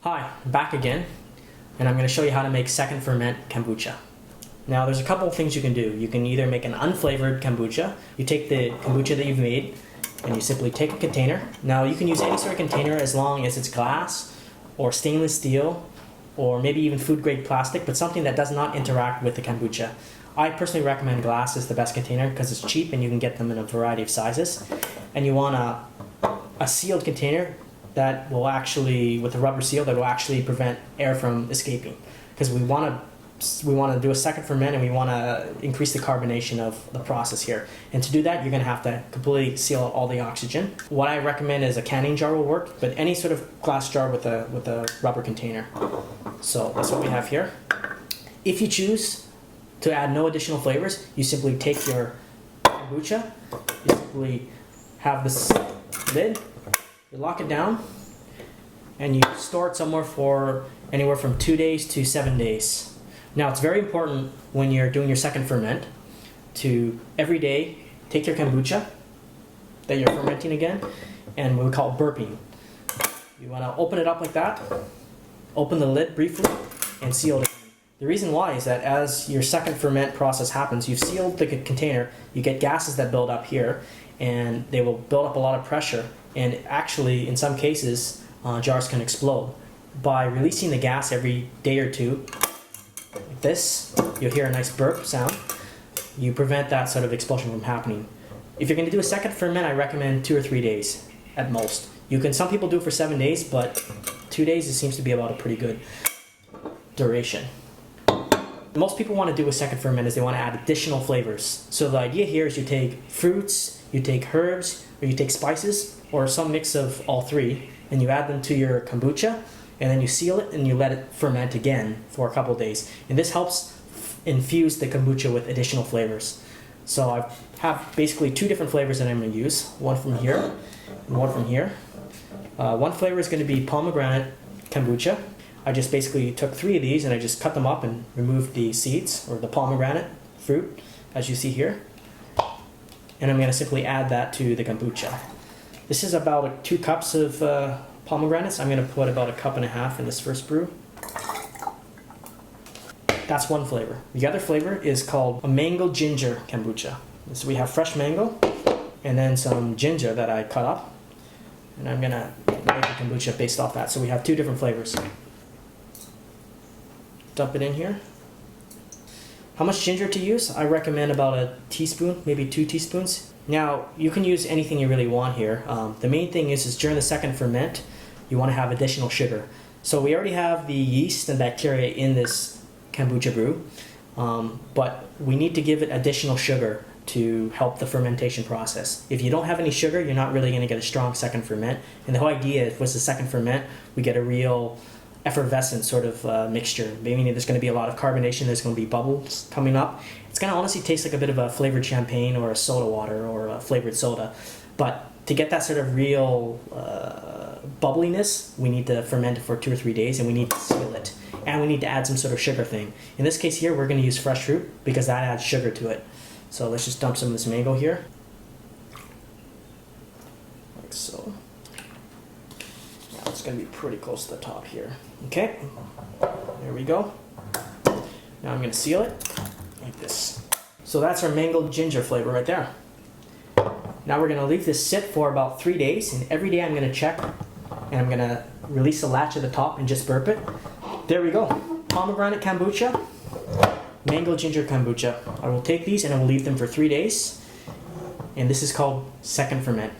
Hi, back again, and I'm going to show you how to make second ferment kombucha. Now there's a couple of things you can do. You can either make an unflavored kombucha. You take the kombucha that you've made and you simply take a container. Now you can use any sort of container as long as it's glass or stainless steel or maybe even food grade plastic, but something that does not interact with the kombucha. I personally recommend glass is the best container because it's cheap and you can get them in a variety of sizes. And you want a sealed container that will actually, with a rubber seal, that will actually prevent air from escaping, because we want to do a second ferment and we want to increase the carbonation of the process here. And to do that, you're going to have to completely seal out all the oxygen. What I recommend is a canning jar will work, but any sort of glass jar with a rubber container. So that's what we have here. If you choose to add no additional flavors, you simply take your kombucha, you simply have this lid, you lock it down, and you store it somewhere for anywhere from 2 days to 7 days. Now it's very important when you're doing your second ferment to every day take your kombucha that you're fermenting again, and what we call burping. You want to open it up like that, open the lid briefly, and seal it. The reason why is that as your second ferment process happens, you've sealed the container, you get gases that build up here, and they will build up a lot of pressure, and actually in some cases jars can explode. By releasing the gas every day or two, like this, you'll hear a nice burp sound. You prevent that sort of explosion from happening. If you're going to do a second ferment, I recommend 2 or 3 days at most. Some people do it for 7 days, but 2 days it seems to be about a pretty good duration. Most people want to do a second ferment is they want to add additional flavors. So the idea here is you take fruits, you take herbs, or you take spices, or some mix of all three, and you add them to your kombucha, and then you seal it and you let it ferment again for a couple days. And this helps infuse the kombucha with additional flavors. So I have basically 2 different flavors that I'm going to use, one from here and one from here. One flavor is going to be Pomegranate Kombucha. I just basically took 3 of these and I just cut them up and removed the seeds, or the pomegranate fruit, as you see here. And I'm going to simply add that to the kombucha. This is about 2 cups of pomegranates. I'm going to put about 1.5 cups in this first brew. That's one flavor. The other flavor is called a mango ginger kombucha. So we have fresh mango and then some ginger that I cut up. And I'm going to make a kombucha based off that. So we have 2 different flavors. Dump it in here. How much ginger to use? I recommend about a teaspoon, maybe 2 teaspoons. Now, you can use anything you really want here. The main thing is during the second ferment, you want to have additional sugar. So we already have the yeast and bacteria in this kombucha brew, but we need to give it additional sugar to help the fermentation process. If you don't have any sugar, you're not really going to get a strong second ferment. And the whole idea was the second ferment, we get a real effervescent sort of mixture. Meaning there's going to be a lot of carbonation, there's going to be bubbles coming up. It's going to honestly taste like a bit of a flavored champagne or a soda water or a flavored soda. But to get that sort of real bubbliness, we need to ferment it for 2 or 3 days, and we need to seal it. And we need to add some sort of sugar thing. In this case here, we're going to use fresh fruit because that adds sugar to it. So let's just dump some of this mango here. Like so. Now it's going to be pretty close to the top here. Okay, there we go. Now I'm going to seal it like this. So that's our mango ginger flavor right there. Now we're going to leave this sit for about 3 days, and every day I'm going to check and I'm going to release the latch at the top and just burp it. There we go. Pomegranate kombucha, mango ginger kombucha. I will take these and I will leave them for 3 days, and this is called second ferment.